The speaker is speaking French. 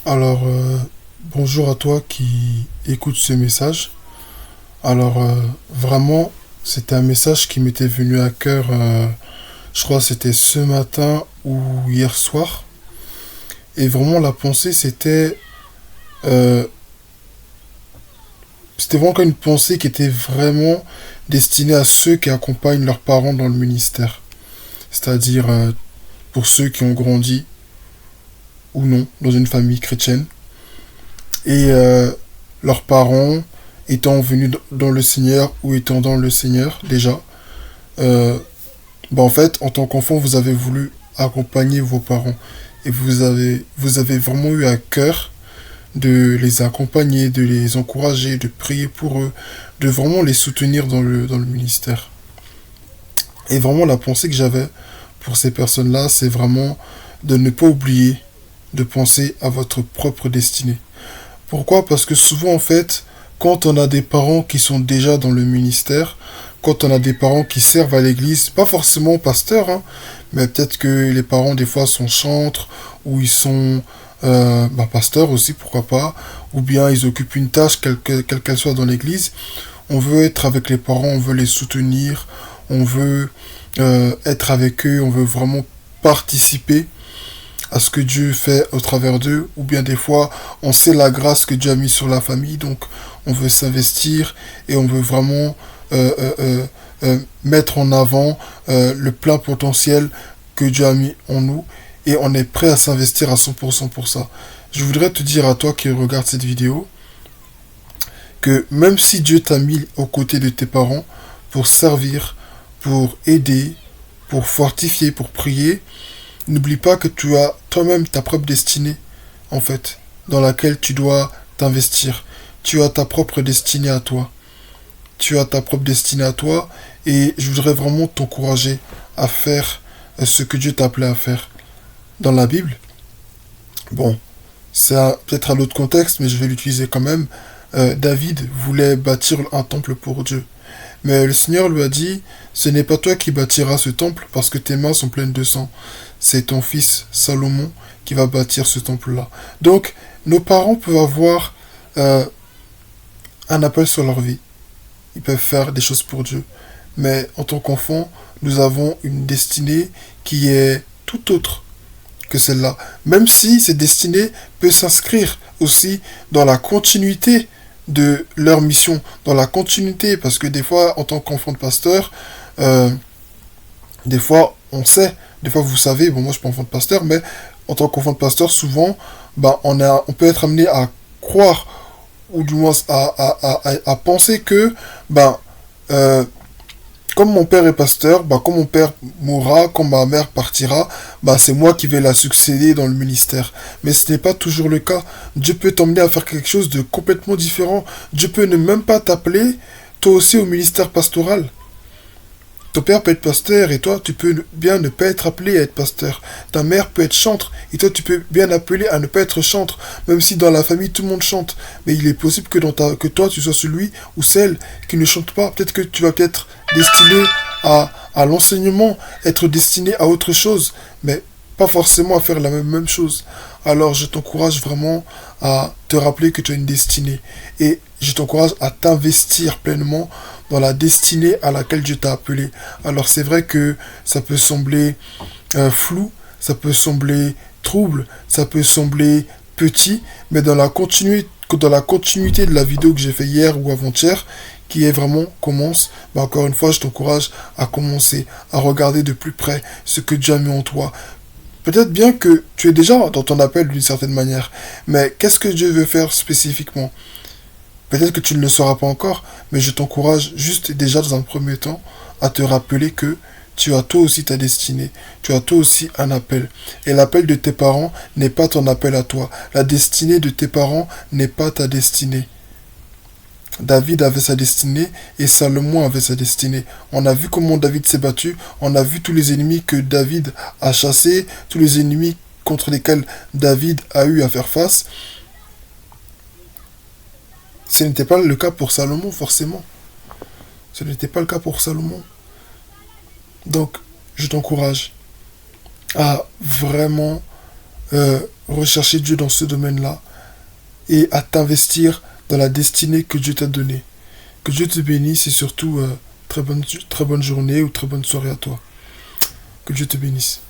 Alors, bonjour à toi qui écoute ce message. Alors, vraiment, c'était un message qui m'était venu à cœur, je crois que c'était ce matin ou hier soir. Et vraiment, la pensée, euh, c'était vraiment une pensée qui était vraiment destinée à ceux qui accompagnent leurs parents dans le ministère. C'est-à-dire, pour ceux qui ont grandi ou non dans une famille chrétienne. Et leurs parents étant venus dans le Seigneur ou étant dans le Seigneur déjà, euh, en fait, en tant qu'enfant, vous avez voulu accompagner vos parents et vous avez vraiment eu à cœur de les accompagner, de les encourager, de prier pour eux, de vraiment les soutenir dans le ministère. Et vraiment, la pensée que j'avais pour ces personnes-là, c'est vraiment de ne pas oublier de penser à votre propre destinée. Pourquoi? Parce que souvent, en fait, quand on a des parents qui sont déjà dans le ministère, quand on a des parents qui servent à l'église, pas forcément pasteurs, hein, mais peut-être que les parents, des fois, sont chantres, ou ils sont pasteurs aussi, pourquoi pas, ou bien ils occupent une tâche, quelle qu'elle soit dans l'église. On veut être avec les parents, on veut les soutenir, on veut être avec eux, on veut vraiment participer à ce que Dieu fait au travers d'eux, ou bien des fois on sait la grâce que Dieu a mis sur la famille, donc on veut s'investir et on veut vraiment mettre en avant le plein potentiel que Dieu a mis en nous et on est prêt à s'investir à 100% pour ça. Je voudrais te dire à toi qui regarde cette vidéo que même si Dieu t'a mis aux côtés de tes parents pour servir, pour aider, pour fortifier, pour prier, n'oublie pas que tu as toi-même ta propre destinée, en fait, dans laquelle tu dois t'investir. Tu as ta propre destinée à toi. Tu as ta propre destinée à toi et je voudrais vraiment t'encourager à faire ce que Dieu t'a appelé à faire. Dans la Bible, bon, c'est peut-être un autre contexte, mais je vais l'utiliser quand même. David voulait bâtir un temple pour Dieu. Mais le Seigneur lui a dit, ce n'est pas toi qui bâtiras ce temple parce que tes mains sont pleines de sang. C'est ton fils Salomon qui va bâtir ce temple-là. Donc, nos parents peuvent avoir euh, un appel sur leur vie. Ils peuvent faire des choses pour Dieu. Mais en tant qu'enfant, nous avons une destinée qui est tout autre que celle-là. Même si cette destinée peut s'inscrire aussi dans la continuité de leur mission, dans la continuité, parce que des fois, en tant qu'enfant de pasteur, euh, des fois, on sait, des fois, vous savez, bon, moi, je suis pas enfant de pasteur, mais en tant qu'enfant de pasteur, souvent, on peut être amené à croire, ou du moins à penser que, ben, euh, comme mon père est pasteur, quand mon père mourra, quand ma mère partira, c'est moi qui vais la succéder dans le ministère. Mais ce n'est pas toujours le cas. Dieu peut t'emmener à faire quelque chose de complètement différent. Dieu peut ne même pas t'appeler, toi aussi, au ministère pastoral. Ton père peut être pasteur et toi, tu peux bien ne pas être appelé à être pasteur. Ta mère peut être chantre et toi, tu peux bien appeler à ne pas être chantre, même si dans la famille, tout le monde chante. Mais il est possible que toi, tu sois celui ou celle qui ne chante pas. Peut-être que tu vas peut-être destiné à l'enseignement, être destiné à autre chose, mais pas forcément à faire la même chose. Alors, je t'encourage vraiment à te rappeler que tu as une destinée et je t'encourage à t'investir pleinement dans la destinée à laquelle Dieu t'a appelé. Alors c'est vrai que ça peut sembler flou, ça peut sembler trouble, ça peut sembler petit, mais dans la continuité de la vidéo que j'ai fait hier ou avant-hier, qui est vraiment commence, encore une fois, je t'encourage à commencer, à regarder de plus près ce que Dieu a mis en toi. Peut-être bien que tu es déjà dans ton appel d'une certaine manière, mais qu'est-ce que Dieu veut faire spécifiquement? Peut-être que tu ne le sauras pas encore, mais je t'encourage juste déjà dans un premier temps à te rappeler que tu as toi aussi ta destinée, tu as toi aussi un appel. Et l'appel de tes parents n'est pas ton appel à toi. La destinée de tes parents n'est pas ta destinée. David avait sa destinée et Salomon avait sa destinée. On a vu comment David s'est battu, on a vu tous les ennemis que David a chassés, tous les ennemis contre lesquels David a eu à faire face. Ce n'était pas le cas pour Salomon, forcément. Ce n'était pas le cas pour Salomon. Donc, je t'encourage à vraiment rechercher Dieu dans ce domaine-là et à t'investir dans la destinée que Dieu t'a donnée. Que Dieu te bénisse et surtout très bonne journée ou très bonne soirée à toi. Que Dieu te bénisse.